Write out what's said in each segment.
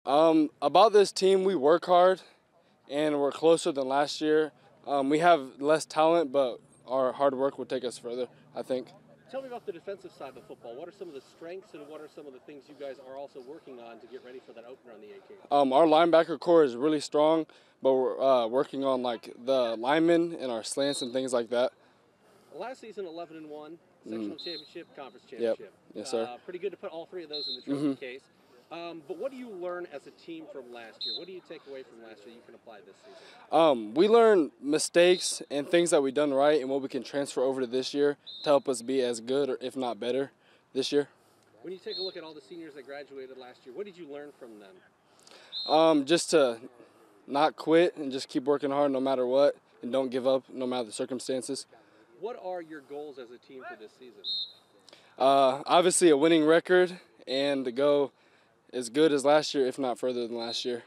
About this team, we work hard, and we're closer than last year. We have less talent, but our hard work will take us further, I think. Tell me about the defensive side of the football. What are some of the strengths and what are some of the things you guys are also working on to get ready for that opener on the 18th? Our linebacker core is really strong, but we're working on like the linemen and our slants and things like that. Last season, 11-1, sectional championship, conference Yep. championship. Yes, sir. Pretty good to put all three of those in the trophy case. But what do you learn as a team from last year? What do you take away from last year you can apply this season? We learn mistakes and things that we've done right and what we can transfer over to this year to help us be as good or if not better this year. When you take a look at all the seniors that graduated last year, what did you learn from them? Just to not quit and just keep working hard no matter what and don't give up no matter the circumstances. What are your goals as a team for this season? Obviously a winning record and to go as good as last year, if not further than last year.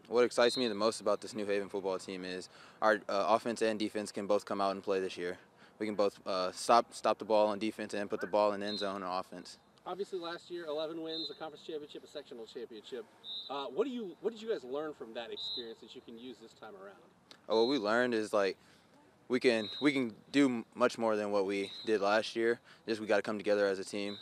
What excites me the most about this New Haven football team is our offense and defense can both come out and play this year. We can both stop the ball on defense and put the ball in the end zone on offense. Obviously, last year, 11 wins, a conference championship, a sectional championship. What did you guys learn from that experience that you can use this time around? What we learned is like we can do much more than what we did last year. Just we got to come together as a team.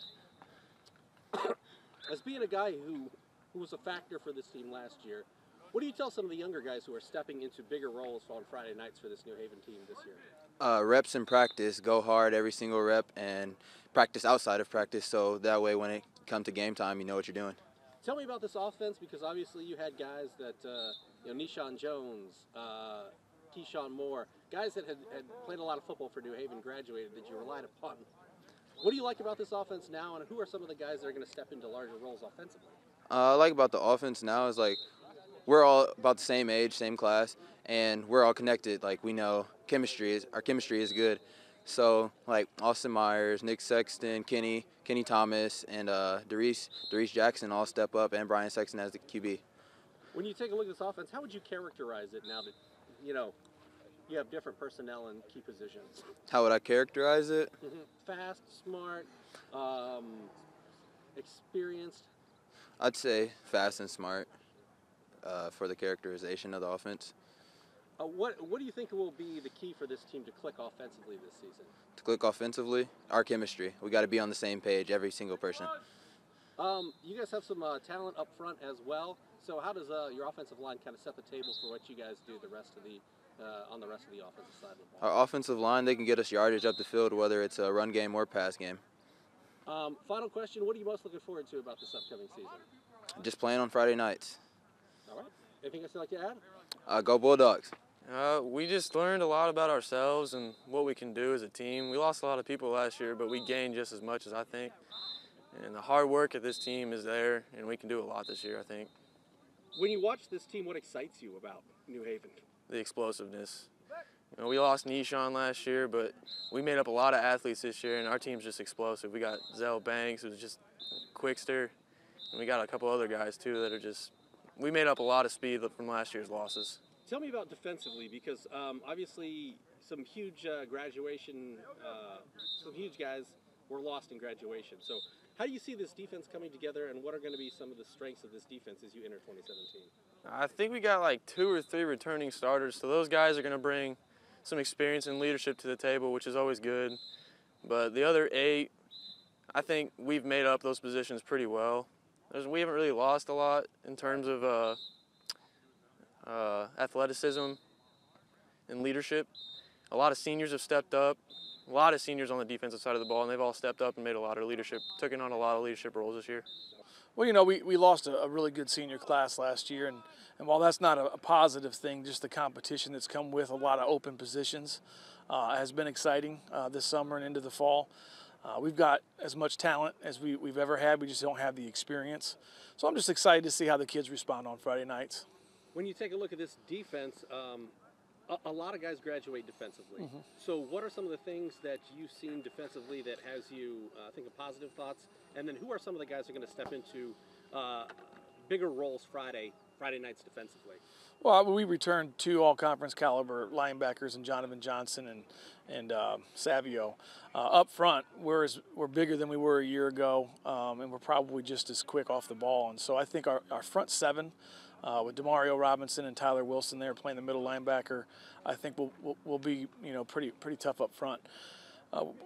As being a guy who was a factor for this team last year, what do you tell some of the younger guys who are stepping into bigger roles on Friday nights for this New Haven team this year? Reps in practice, go hard every single rep, and practice outside of practice so that way when it comes to game time, you know what you're doing. Tell me about this offense because obviously you had guys that, Nishan Jones, Keyshawn Moore, guys that had played a lot of football for New Haven, graduated that you relied upon. What do you like about this offense now, and who are some of the guys that are going to step into larger roles offensively? I like about the offense now is like we're all about the same age, same class, and we're all connected. Like we know our chemistry is good. So like Austin Myers, Nick Sexton, Kenny Thomas, and Darius Jackson all step up, and Brian Sexton as the QB. When you take a look at this offense, how would you characterize it now that you have different personnel in key positions? How would I characterize it? Fast, smart, experienced. I'd say fast and smart for the characterization of the offense. What do you think will be the key for this team to click offensively this season? To click offensively, our chemistry. We got to be on the same page, every single person. You guys have some talent up front as well. So how does your offensive line kind of set the table for what you guys do on the rest of the offensive side of the ball? Our offensive line, they can get us yardage up the field, whether it's a run game or pass game. Final question, what are you most looking forward to about this upcoming season? Just playing on Friday nights. All right. Anything else you'd like to add? Go Bulldogs. We just learned a lot about ourselves and what we can do as a team. We lost a lot of people last year, but we gained just as much as I think. And the hard work of this team is there, and we can do a lot this year, I think. When you watch this team, what excites you about New Haven? The explosiveness. We lost Nishan last year, but we made up a lot of athletes this year, and our team's just explosive. We got Zell Banks, who's just quickster, and we got a couple other guys, too, that are just – we made up a lot of speed from last year's losses. Tell me about defensively, because obviously some huge some huge guys were lost in graduation. So how do you see this defense coming together, and what are going to be some of the strengths of this defense as you enter 2017? I think we got like 2 or 3 returning starters, so those guys are going to bring some experience and leadership to the table, which is always good. But the other 8, I think we've made up those positions pretty well. We haven't really lost a lot in terms of athleticism and leadership. A lot of seniors have stepped up. A lot of seniors on the defensive side of the ball, and they've all stepped up and made a lot of leadership, taking on a lot of leadership roles this year. Well, we lost a really good senior class last year, and while that's not a positive thing, just the competition that's come with a lot of open positions has been exciting this summer and into the fall. We've got as much talent as we've ever had. We just don't have the experience. So I'm just excited to see how the kids respond on Friday nights. When you take a look at this defense, a lot of guys graduate defensively. So what are some of the things that you've seen defensively that has you think of positive thoughts? And then who are some of the guys who are going to step into bigger roles Friday nights defensively? Well, we returned 2 all-conference caliber linebackers in Jonyvan Johnson and Savio. Up front, we're bigger than we were a year ago, and we're probably just as quick off the ball. And so I think our front 7, with Demario Robinson and Tyler Wilson there playing the middle linebacker, I think will be pretty tough up front.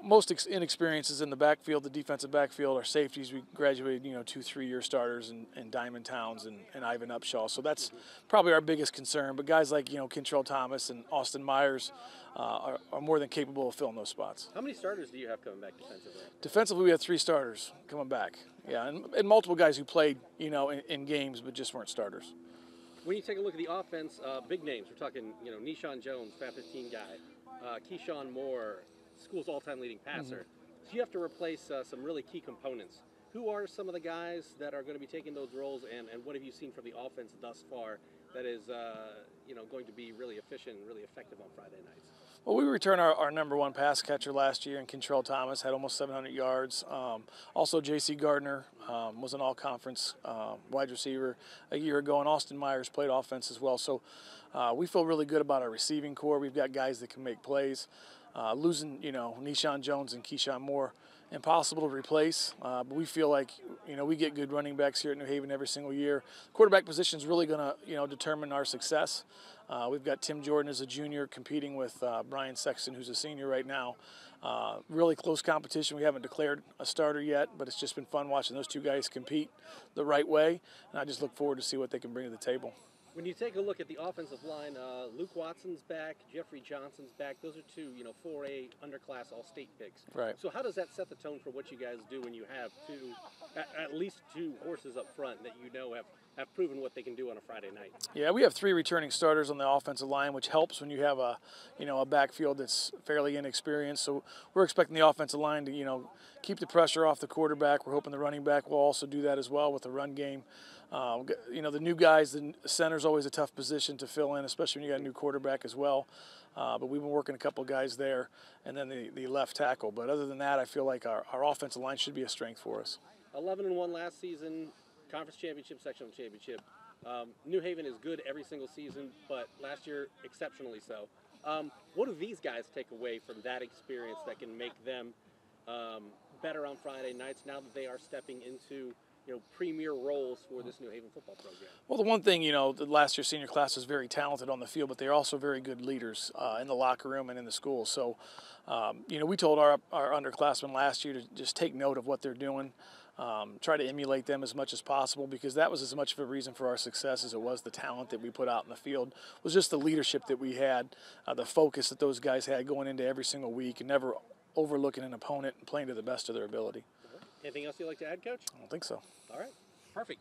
Most inexperiences in the backfield, the defensive backfield, our safeties. We graduated, 2 3-year starters in Diamond Towns and Ivan Upshaw. So that's probably our biggest concern. But guys like, Kentrell Thomas and Austin Myers are more than capable of filling those spots. How many starters do you have coming back defensively? Defensively, we have 3 starters coming back. Yeah, and multiple guys who played, in games but just weren't starters. When you take a look at the offense, big names, we're talking, Nishan Jones, Fab 15 guy, Keyshawn Moore, school's all-time leading passer. So you have to replace some really key components. Who are some of the guys that are going to be taking those roles, and what have you seen from the offense thus far that is going to be really efficient and really effective on Friday nights? Well, we returned our number 1 pass catcher last year in Kentrell Thomas, had almost 700 yards. Also, J.C. Gardner was an all-conference wide receiver a year ago, and Austin Myers played offense as well. So we feel really good about our receiving core. We've got guys that can make plays. Losing, Nishan Jones and Keyshawn Moore, impossible to replace. But we feel like, we get good running backs here at New Haven every single year. Quarterback position is really going to, determine our success. We've got Tim Jordan as a junior competing with Brian Sexton, who's a senior right now. Really close competition. We haven't declared a starter yet, but it's just been fun watching those 2 guys compete the right way. And I just look forward to see what they can bring to the table. When you take a look at the offensive line, Luke Watson's back, Jeffrey Johnson's back. Those are 2, 4A underclass all-state picks. Right. So how does that set the tone for what you guys do when you have at least 2 horses up front that have proven what they can do on a Friday night? Yeah, we have 3 returning starters on the offensive line, which helps when you have a backfield that's fairly inexperienced. So we're expecting the offensive line to, keep the pressure off the quarterback. We're hoping the running back will also do that as well with the run game. The new guys, the center's always a tough position to fill in, especially when you got a new quarterback as well. But we've been working a couple guys there, and then the left tackle. But other than that, I feel like our offensive line should be a strength for us. 11-1 last season, conference championship, sectional championship. New Haven is good every single season, but last year exceptionally so. What do these guys take away from that experience that can make them better on Friday nights now that they are stepping into premier roles for this New Haven football program? Well, the one thing, the last year's senior class is very talented on the field, but they're also very good leaders in the locker room and in the school. So, we told our underclassmen last year to just take note of what they're doing, try to emulate them as much as possible, because that was as much of a reason for our success as it was the talent that we put out in the field. It was just the leadership that we had, the focus that those guys had going into every single week, and never overlooking an opponent and playing to the best of their ability. Anything else you'd like to add, Coach? I don't think so. All right. Perfect.